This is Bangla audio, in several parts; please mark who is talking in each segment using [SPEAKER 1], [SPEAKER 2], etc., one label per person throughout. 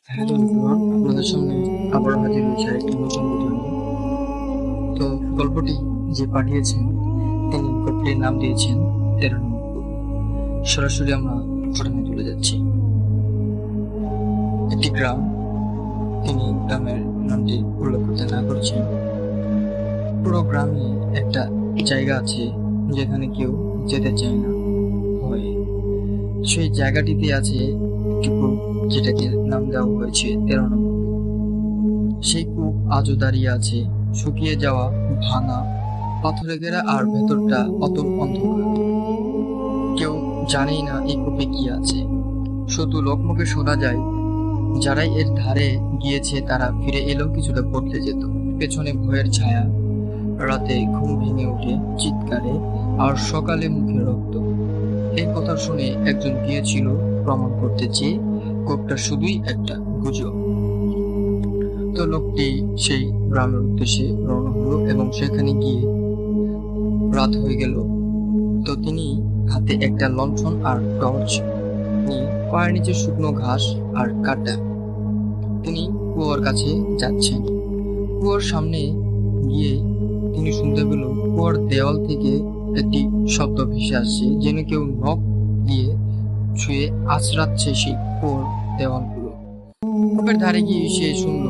[SPEAKER 1] হ্যালো এভরিওয়ান, আপনাদের সামনে আবারও হাজির হয়েছে একটি নতুন ভিডিও নিয়ে। তো গল্পটি যে পাঠিয়েছেন তিনি গল্পটির নাম দিয়েছেন 13 নম্বর। সরাসরি আমরা ঘটনায় চলে যাচ্ছি। একটি গ্রাম, তিনি গ্রামের নামটি উল্লেখ করতে না করছেন। পুরো গ্রামে একটা জায়গা আছে যেখানে কেউ যেতে চায় না ভয়ে। সেই জায়গাটিতে আছে একটি কূপ, যেটাকে নাম দেওয়া হয়েছে 13 নম্বর। সেই কূপ আজও দাঁড়িয়ে আছে, শুকিয়ে যাওয়া, ভাঙা, পাথরে ঘেরা, আর ভেতরটা অতল অন্ধকার। কেউ জানেই না এই কূপে কি আছে। শুধু লোকমুখে শোনা যায়, যারাই এর ধারে গিয়েছে তারা ফিরে এলেও কিছুটা বদলে যেত। পেছনে ভয়ের ছায়া, রাতে ঘুম ভেঙে ওঠে চিৎকারে, আর সকালে মুখে রক্ত। এই কথা শুনে একজন গিয়েছিল প্রমাণ করতে, যে কূপটা শুধুই একটা গুজব। তো লোকটি সেই গ্রামের উদ্দেশ্যে রওনা হলো এবং সেখানে গিয়ে রাত হয়ে গেল। তো তিনি হাতে একটা লণ্ঠন আর টর্চ নিয়ে পায়ের নিচে শুকনো ঘাস আর কাটা তিনি কুয়োর কাছে যাচ্ছেন। কুয়োর সামনে গিয়ে তিনি শুনতে পেল কুয়োর দেওয়াল থেকে একটি শব্দ ভেসে আসছে, যেন কেউ নখ দিয়ে ছুঁয়ে আঁচড়াচ্ছে সেই কুয়োর দেওয়ালগুলো। কূপের ধারে গিয়ে সে শুনল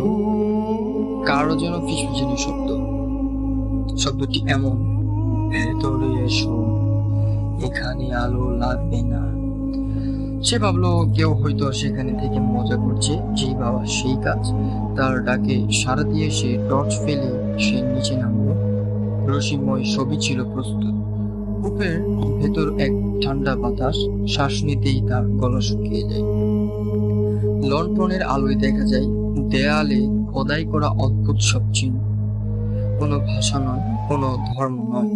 [SPEAKER 1] কারো যেন ফিসফিসানি শব্দ। শব্দটি এমন, ভেতরে এসো, এখানে আলো লাগবে না। সে ভাবলো কেউ হয়তো সেখানে থেকে মজা করছে। যেই বাবা সেই কাজ। তার ডাকে সাড়া দিয়ে সে টর্চ ফেলে সে নিচে নামলো। রশিময় সবই ছিল প্রস্তুত। কূপের ভেতর এক ঠান্ডা বাতাস, শ্বাস নিতেই তার গলা শুকিয়ে যায়। লণ্ঠনের আলোয় দেখা যায় দেয়ালে খোদাই করা অদ্ভুত সব চিহ্ন। কোনো ভাষা নয়, কোনো ধর্ম নয়,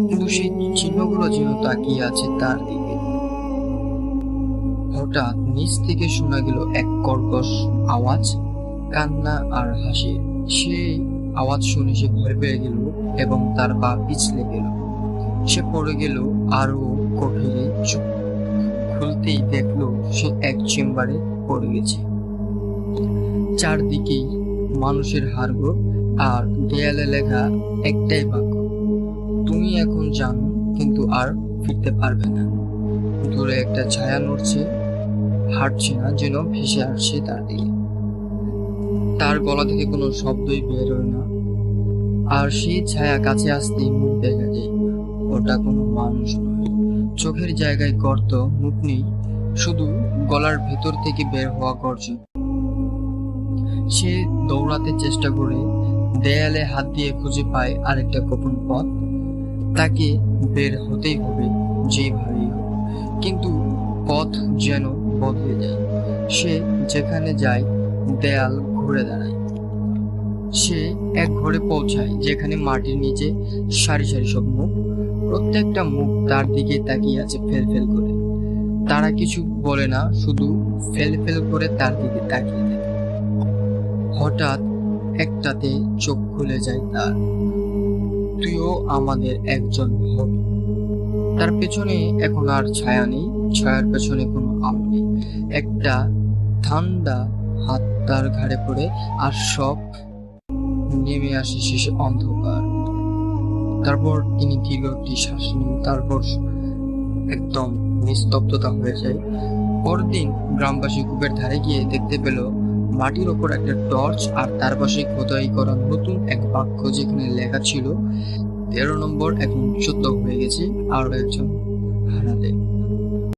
[SPEAKER 1] কিন্তু সেই চিহ্নগুলো যেন তাকিয়ে আছে তার দিকে। হঠাৎ নিচ থেকে শোনা গেল এক কর্কশ আওয়াজ, কান্না আর হাসির। সেই আওয়াজ শুনে সে ভয় পেয়ে গেল এবং তার পা পিছলে গেল। সে পড়ে গেল আরো গভীরে। চোখ খুলতেই দেখলো সে এক চেম্বারে পড়ে গেছে। চারদিকেই মানুষের হাড়গোড়, আর দেয়ালে লেখা একটাই বাক্য, তুমি এখন জানো, কিন্তু আর ফিরতে পারবে না। দূরে একটা ছায়া নড়ছে, হাঁটছে না, যেন ভেসে আসছে তার দিকে। তার গলা থেকে কোনো শব্দই বের হয় না, আর সেই ছায়া কাছে আসতেই মুখ দেখা যায়। ওটা কোনো মানুষ নয়, চোখের জায়গায় গর্ত, মুখ নেই, শুধু গলার ভেতর থেকে বের হওয়া গর্জন। সে দৌড়াতে চেষ্টা করে দেয়ালে হাত দিয়ে খুঁজে পায় আরেকটা গোপন পথ। তাকে বের হতেই হবে যেভাবেই হোক, কিন্তু পথ যেন বদলে যায়। সে যেখানে যায় দেয়াল ঘুরে দাঁড়ায়। সে এক ঘরে পৌঁছায় যেখানে মাটির নিচে সারি সারি সব মুখ। প্রত্যেকটা মুখ তার দিকে তাকিয়ে আছে ফেল ফেল করে। তারা কিছু বলে না, শুধু ফেল ফেল করে তার দিকে তাকিয়ে থাকে। হঠাৎ একটাতে চোখ খুলে যায় তার, তুইও আমাদের একজন হবি। তার পেছনে এখন আর ছায়া নেই, ছায়ার পেছনে কোনো আলো নেই। একটা ঠান্ডা হাত তার ঘাড়ে পড়ে, আর সব নেমে আসে শেষে অন্ধকার। তারপর তিনি দীর্ঘ একটি শ্বাস নেন, তারপর একদম নিস্তব্ধতা হয়ে যায়। পরদিন গ্রামবাসী কূপের ধারে গিয়ে দেখতে পেল মাটির ওপর একটা টর্চ, আর তার পাশে খোদাই করা নতুন এক বাক্য, যেখানে লেখা ছিল 13 নম্বর এখন 14 হয়ে গেছে, আরো একজন হারালে।